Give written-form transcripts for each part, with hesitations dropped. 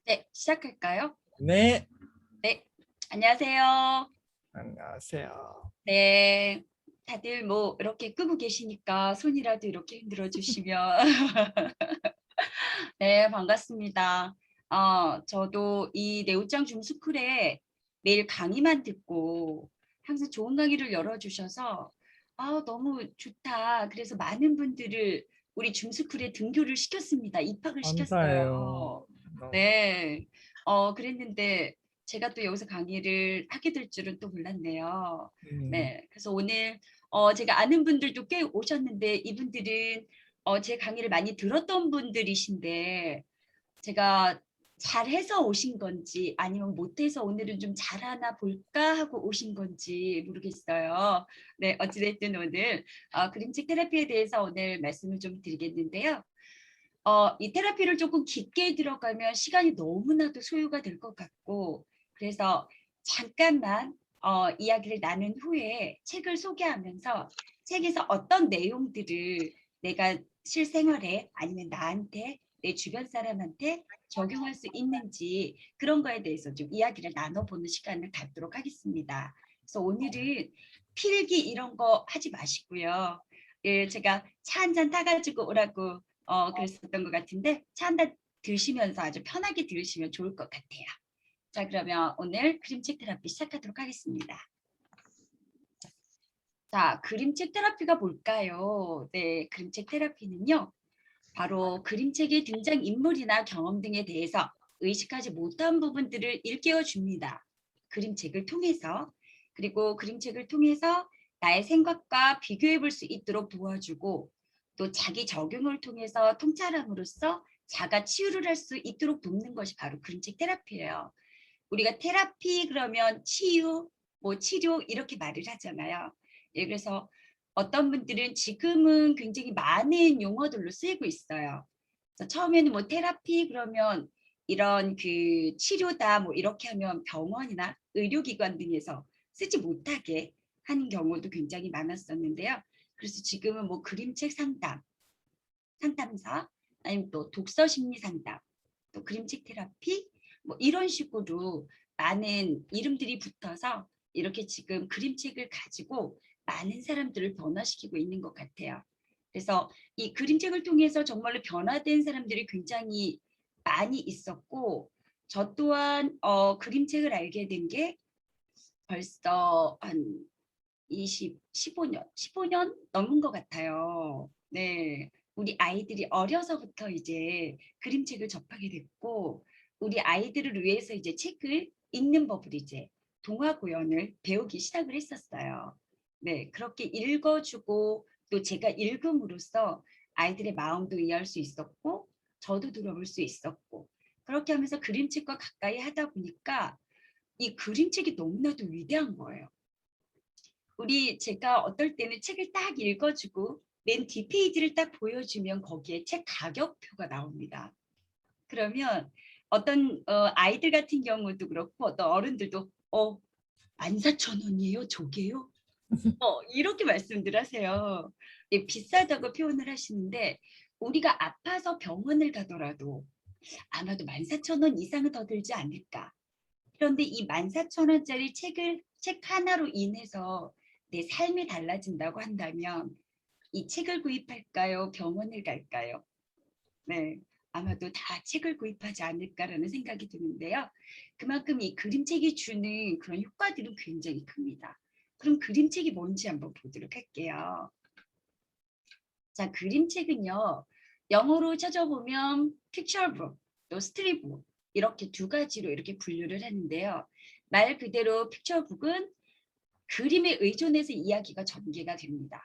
네, 시작할까요? 네, 네, 안녕하세요. 안녕하세요. 네, 다들 뭐 이렇게 끄고 계시니까 손이라도 이렇게 흔들어 주시면 네, 반갑습니다. 저도 이 네오짱 줌스쿨에 매일 강의만 듣고 항상 좋은 강의를 열어주셔서 너무 좋다. 그래서 많은 분들을 우리 줌스쿨에 등교를 시켰습니다. 입학을 감사해요. 시켰어요. 너무 네, 그랬는데 제가 또 여기서 강의를 하게 될 줄은 또 몰랐네요. 음, 네, 그래서 오늘 제가 아는 분들도 꽤 오셨는데 이분들은 제 강의를 많이 들었던 분들이신데 제가 잘해서 오신 건지 아니면 못해서 오늘은 좀 잘하나 볼까 하고 오신 건지 모르겠어요. 네, 어찌됐든 오늘 그림책 테라피에 대해서 오늘 말씀을 좀 드리겠는데요. 이 테라피를 조금 깊게 들어가면 시간이 너무나도 소요가 될 것 같고 그래서 잠깐만 이야기를 나눈 후에 책을 소개하면서 책에서 어떤 내용들을 내가 실생활에 아니면 나한테 내 주변 사람한테 적용할 수 있는지 그런 거에 대해서 좀 이야기를 나눠보는 시간을 갖도록 하겠습니다. 그래서 오늘은 필기 이런 거 하지 마시고요. 예, 제가 차 한 잔 타가지고 오라고 그랬었던 것 같은데 차 한 잔 드시면서 아주 편하게 들으시면 좋을 것 같아요. 자, 그러면 오늘 그림책 테라피 시작하도록 하겠습니다. 자, 그림책 테라피가 뭘까요? 네, 그림책 테라피는요. 바로 그림책의 등장인물이나 경험 등에 대해서 의식하지 못한 부분들을 일깨워 줍니다. 그림책을 통해서 그리고 그림책을 통해서 나의 생각과 비교해 볼 수 있도록 도와주고 또 자기 적용을 통해서 통찰함으로써 자가 치유를 할 수 있도록 돕는 것이 바로 그림책 테라피예요. 우리가 테라피 그러면 치유, 뭐 치료 이렇게 말을 하잖아요. 예, 그래서 어떤 분들은 지금은 굉장히 많은 용어들로 쓰이고 있어요. 그래서 처음에는 뭐 테라피 그러면 이런 그 치료다 뭐 이렇게 하면 병원이나 의료기관 등에서 쓰지 못하게 하는 경우도 굉장히 많았었는데요. 그래서 지금은 뭐 그림책 상담사 아니면 또 독서 심리 상담 또 그림책 테라피 뭐 이런 식으로 많은 이름들이 붙어서 이렇게 지금 그림책을 가지고 많은 사람들을 변화시키고 있는 것 같아요. 그래서 이 그림책을 통해서 정말로 변화된 사람들이 굉장히 많이 있었고 저 또한 그림책을 알게 된 게 벌써 한 15년 넘은 것 같아요. 네. 우리 아이들이 어려서부터 이제 그림책을 접하게 됐고, 우리 아이들을 위해서 이제 책을 읽는 법을 이제 동화 구연을 배우기 시작을 했었어요. 네. 그렇게 읽어주고 또 제가 읽음으로써 아이들의 마음도 이해할 수 있었고, 저도 들어볼 수 있었고, 그렇게 하면서 그림책과 가까이 하다 보니까 이 그림책이 너무나도 위대한 거예요. 제가 어떨 때는 책을 딱 읽어주고 맨 뒷페이지를 딱 보여주면 거기에 책 가격표가 나옵니다. 그러면 어떤 아이들 같은 경우도 그렇고 어떤 어른들도 14,000원이에요? 저게요? 이렇게 말씀들 하세요. 네, 비싸다고 표현을 하시는데 우리가 아파서 병원을 가더라도 아마도 14,000원 이상은 더 들지 않을까. 그런데 이 14,000원짜리 책 하나로 인해서 내 삶이 달라진다고 한다면 이 책을 구입할까요? 병원을 갈까요? 네, 아마도 다 책을 구입하지 않을까라는 생각이 드는데요. 그만큼 이 그림책이 주는 그런 효과들은 굉장히 큽니다. 그럼 그림책이 뭔지 한번 보도록 할게요. 자, 그림책은요. 영어로 찾아보면 picture book, 또 story book 이렇게 두 가지로 이렇게 분류를 하는데요. 말 그대로 picture book은 그림에 의존해서 이야기가 전개가 됩니다.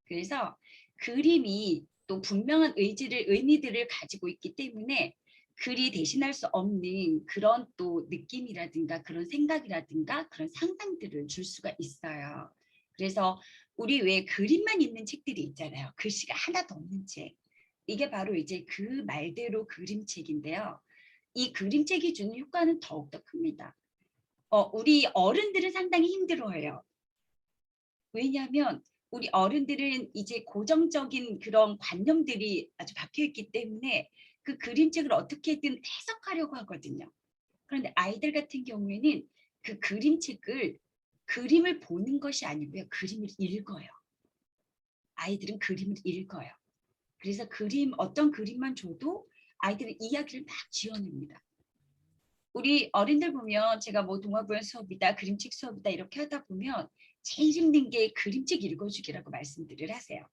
그래서 그림이 또 분명한 의미들을 가지고 있기 때문에 글이 대신할 수 없는 그런 또 느낌이라든가 그런 생각이라든가 그런 상상들을 줄 수가 있어요. 그래서 우리 왜 그림만 있는 책들이 있잖아요. 글씨가 하나도 없는 책. 이게 바로 이제 그 말대로 그림책인데요. 이 그림책이 주는 효과는 더욱더 큽니다. 우리 어른들은 상당히 힘들어해요. 왜냐하면 우리 어른들은 이제 고정적인 그런 관념들이 아주 박혀 있기 때문에 그 그림책을 어떻게든 해석하려고 하거든요. 그런데 아이들 같은 경우에는 그 그림책을 그림을 보는 것이 아니고요. 그림을 읽어요. 아이들은 그림을 읽어요. 그래서 어떤 그림만 줘도 아이들은 이야기를 막 지어냅니다. 우리 어른들 보면 제가 뭐 동화구연 수업이다, 그림책 수업이다 이렇게 하다 보면 제일 힘든 게 그림책 읽어주기라고 말씀들을 하세요.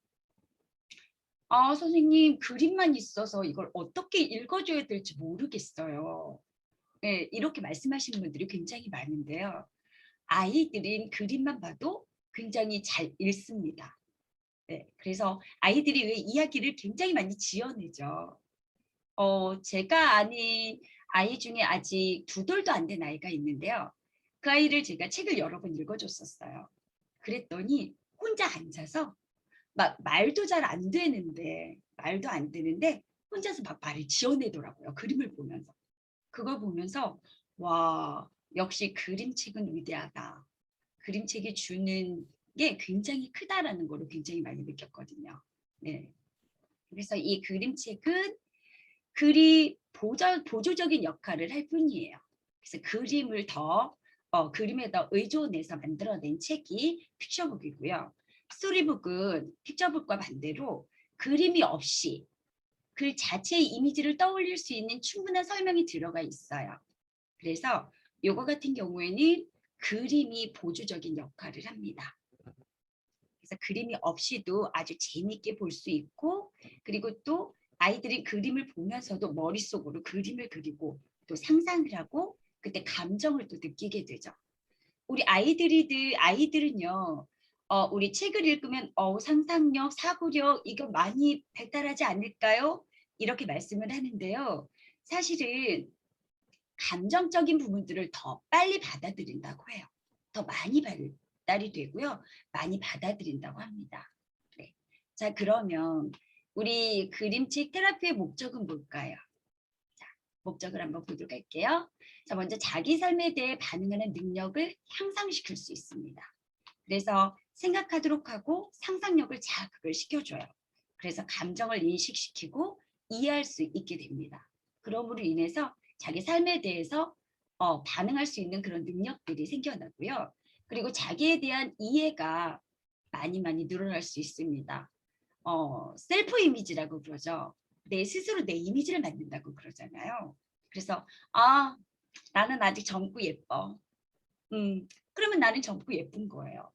아, 선생님 그림만 있어서 이걸 어떻게 읽어줘야 될지 모르겠어요. 네, 이렇게 말씀하시는 분들이 굉장히 많은데요. 아이들은 그림만 봐도 굉장히 잘 읽습니다. 네, 그래서 아이들이 왜 이야기를 굉장히 많이 지어내죠. 제가 아는 아이 중에 아직 2돌도 안 된 아이가 있는데요. 그 아이를 제가 책을 여러 번 읽어줬었어요. 그랬더니 혼자 앉아서 막 말도 잘 안 되는데 혼자서 막 말을 지어내더라고요. 그림을 보면서. 그걸 보면서 와, 역시 그림책은 위대하다. 그림책이 주는 게 굉장히 크다라는 걸 굉장히 많이 느꼈거든요. 네. 그래서 이 그림책은 보조적인 역할을 할 뿐이에요. 그래서 그림에 더 의존해서 만들어낸 책이 픽처북이고요. 스토리북은 픽처북과 반대로 그림이 없이 글 자체의 이미지를 떠올릴 수 있는 충분한 설명이 들어가 있어요. 그래서 요거 같은 경우에는 그림이 보조적인 역할을 합니다. 그래서 그림이 없이도 아주 재미있게 볼 수 있고, 그리고 또 아이들이 그림을 보면서도 머릿속으로 그림을 그리고 또 상상을 하고 그때 감정을 또 느끼게 되죠. 우리 아이들은요, 우리 책을 읽으면 상상력, 사고력 이거 많이 발달하지 않을까요? 이렇게 말씀을 하는데요. 사실은 감정적인 부분들을 더 빨리 받아들인다고 해요. 더 많이 발달이 되고요. 많이 받아들인다고 합니다. 네. 자, 그러면 우리 그림책 테라피의 목적은 뭘까요? 자, 목적을 한번 보도록 할게요. 자, 먼저 자기 삶에 대해 반응하는 능력을 향상시킬 수 있습니다. 그래서 생각하도록 하고 상상력을 자극을 시켜줘요. 그래서 감정을 인식시키고 이해할 수 있게 됩니다. 그러므로 인해서 자기 삶에 대해서 반응할 수 있는 그런 능력들이 생겨나고요. 그리고 자기에 대한 이해가 많이 늘어날 수 있습니다. 셀프 이미지라고 그러죠. 내 스스로 내 이미지를 만든다고 그러잖아요. 그래서 나는 아직 젊고 예뻐. 그러면 나는 젊고 예쁜 거예요.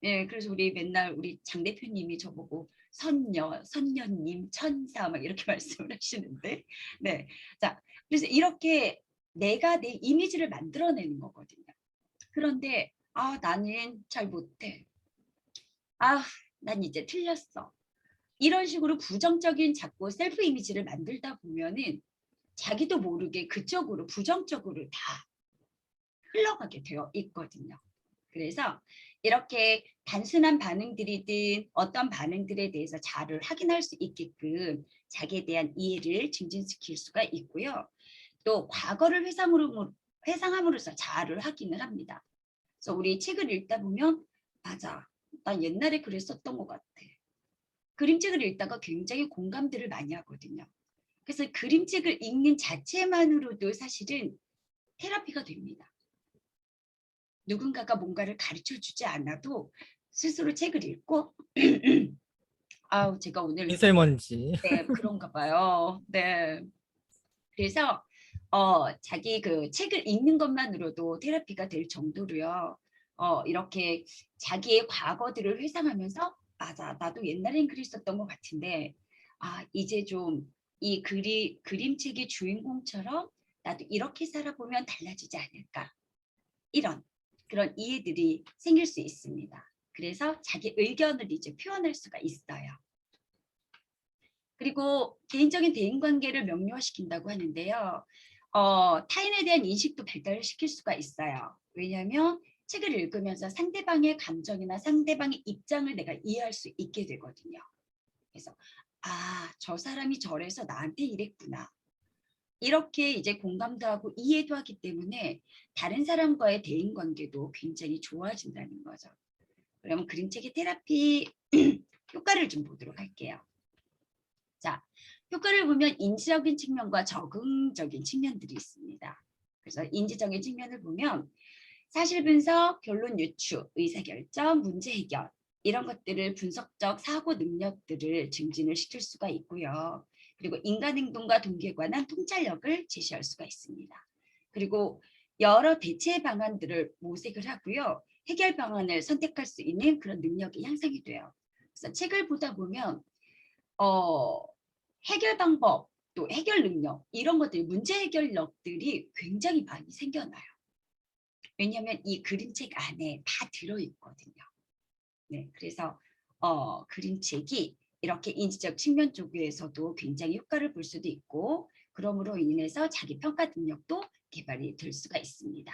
네, 그래서 맨날 우리 장 대표님이 저보고 선녀님, 천사 막 이렇게 말씀을 하시는데, 네, 자, 그래서 이렇게 내가 내 이미지를 만들어내는 거거든요. 그런데 나는 잘 못해. 난 이제 틀렸어. 이런 식으로 부정적인 자꾸 셀프 이미지를 만들다 보면은 자기도 모르게 그쪽으로 부정적으로 다 흘러가게 되어 있거든요. 그래서 이렇게 단순한 반응들이든 어떤 반응들에 대해서 자료를 확인할 수 있게끔 자기에 대한 이해를 증진시킬 수가 있고요. 또 과거를 회상함으로써 자료를 확인을 합니다. 그래서 우리 책을 읽다 보면 맞아, 난 옛날에 그랬었던 것 같아. 그림책을 읽다가 굉장히 공감들을 많이 하거든요. 그래서 그림책을 읽는 자체만으로도 사실은 테라피가 됩니다. 누군가가 뭔가를 가르쳐주지 않아도 스스로 책을 읽고 제가 오늘 미세먼지. 네, 그런가 봐요. 네. 그래서 자기 그 책을 읽는 것만으로도 테라피가 될 정도로요. 이렇게 자기의 과거들을 회상하면서 맞아, 나도 옛날엔 그랬었던 것 같은데 이제 좀 이 그림책의 주인공처럼 나도 이렇게 살아보면 달라지지 않을까. 이런 그런 이해들이 생길 수 있습니다. 그래서 자기 의견을 이제 표현할 수가 있어요. 그리고 개인적인 대인관계를 명료화시킨다고 하는데요. 타인에 대한 인식도 발달을 시킬 수가 있어요. 왜냐하면 책을 읽으면서 상대방의 감정이나 상대방의 입장을 내가 이해할 수 있게 되거든요. 그래서 저 사람이 저래서 나한테 이랬구나. 이렇게 이제 공감도 하고 이해도 하기 때문에 다른 사람과의 대인관계도 굉장히 좋아진다는 거죠. 그럼 그림책의 테라피 효과를 좀 보도록 할게요. 자, 효과를 보면 인지적인 측면과 적응적인 측면들이 있습니다. 그래서 인지적인 측면을 보면 사실 분석, 결론 유추, 의사결정, 문제 해결 이런 것들을 분석적 사고 능력들을 증진을 시킬 수가 있고요. 그리고 인간 행동과 동기에 관한 통찰력을 제시할 수가 있습니다. 그리고 여러 대체 방안들을 모색을 하고요. 해결 방안을 선택할 수 있는 그런 능력이 향상이 돼요. 그래서 책을 보다 보면 해결 방법, 또 해결 능력 이런 것들이 문제 해결력들이 굉장히 많이 생겨나요. 왜냐하면 이 그림책 안에 다 들어있거든요. 네, 그래서 그림책이 이렇게 인지적 측면 쪽에서도 굉장히 효과를 볼 수도 있고 그러므로 인해서 자기 평가 능력도 개발이 될 수가 있습니다.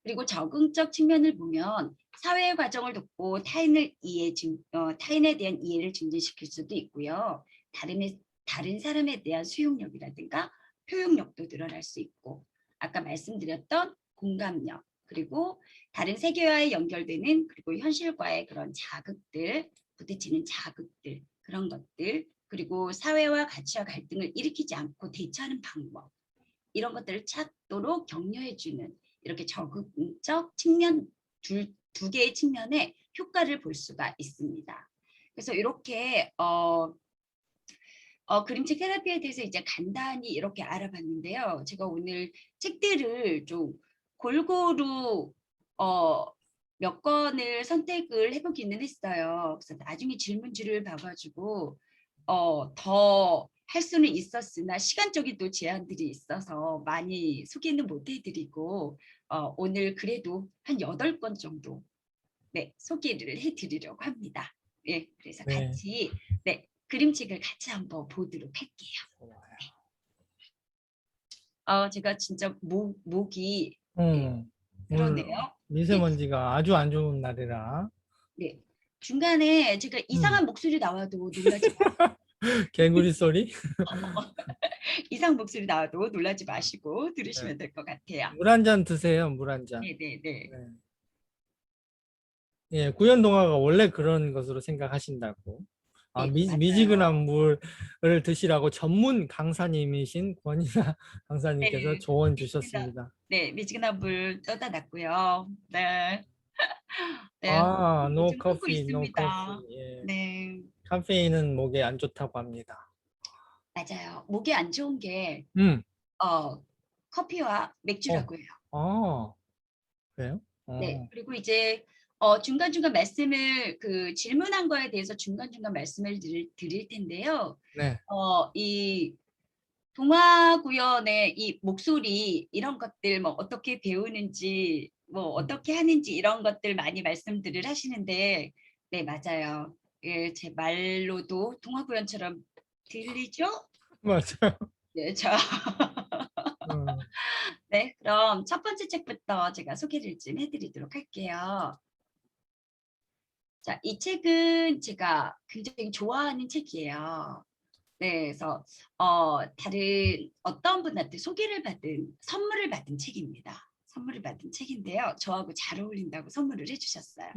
그리고 적응적 측면을 보면 사회의 과정을 돕고 타인에 대한 이해를 증진시킬 수도 있고요. 다른 사람에 대한 수용력이라든가 표현력도 늘어날 수 있고 아까 말씀드렸던 공감력 그리고 다른 세계와의 연결되는 그리고 현실과의 그런 자극들, 부딪히는 자극들 그런 것들 그리고 사회와 가치와 갈등을 일으키지 않고 대처하는 방법 이런 것들을 찾도록 격려해주는 이렇게 적응적 측면 두 개의 측면에 효과를 볼 수가 있습니다. 그래서 이렇게 그림책 테라피에 대해서 이제 간단히 이렇게 알아봤는데요. 제가 오늘 책들을 좀 골고루 몇 권을 선택을 해보기는 했어요. 그래서 나중에 질문지를 봐가지고 더 할 수는 있었으나 시간적인 또 제한들이 있어서 많이 소개는 못 해드리고 오늘 그래도 한 8권 정도 네, 소개를 해드리려고 합니다. 네, 그래서 네. 같이 네, 그림책을 같이 한번 보도록 할게요. 제가 진짜 목이 네, 오늘 그러네요. 미세먼지가 아주 안 좋은 날이라 네, 중간에 제가 이상한 목소리 나와도 놀라지 개구리 소리? 이상 목소리 나와도 놀라지 마시고 네. 들으시면 될 것 같아요. 물 한 잔 드세요, 물 한 잔. 네, 네, 네. 네. 예, 구연동화가 원래 그런 것으로 생각하신다고. 네, 미지근한 맞아요. 물을 드시라고 전문 강사님이신 권이나 강사님께서 네, 조언 미지근한, 주셨습니다. 네, 미지근한 물 떠다 놨고요. 네, 네, No 좀 끊고 coffee, no coffee. 있습니다. 예. 네, 카페인은 목에 안 좋다고 합니다. 맞아요. 목에 안 좋은 게 음, 커피와 어, 맥주라고 해요. 그래요? 네, 그리고 이제 중간중간 말씀을 질문한 거에 대해서 중간중간 말씀을 드릴 텐데요. 네. 이 동화 구연의 이 목소리 이런 것들 뭐 어떻게 배우는지 뭐 어떻게 하는지 이런 것들 많이 말씀들을 하시는데 네 맞아요. 예, 제 말로도 동화 구연처럼 들리죠? 맞아요. 네, 음, 네, 그럼 첫 번째 책부터 제가 소개를 좀 해드리도록 할게요. 자, 이 책은 제가 굉장히 좋아하는 책이에요. 네, 그래서 다른 어떤 분한테 소개를 받은 선물을 받은 책입니다. 선물을 받은 책인데요. 저하고 잘 어울린다고 선물을 해주셨어요.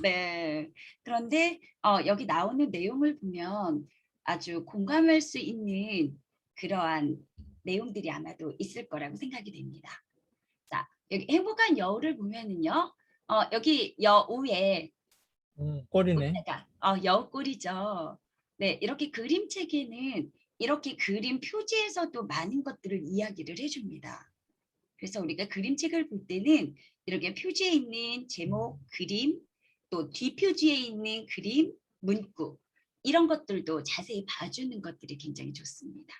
네. 그런데 여기 나오는 내용을 보면 아주 공감할 수 있는 그러한 내용들이 아마도 있을 거라고 생각이 됩니다. 자, 여기 행복한 여우를 보면은요. 여기 여우에 꼴이네. 꽃다가 여우꼴이죠. 네, 이렇게 그림책에는 이렇게 그림 표지에서도 많은 것들을 이야기를 해줍니다. 그래서 우리가 그림책을 볼 때는 이렇게 표지에 있는 제목, 그림, 또 뒷표지에 있는 그림, 문구 이런 것들도 자세히 봐주는 것들이 굉장히 좋습니다.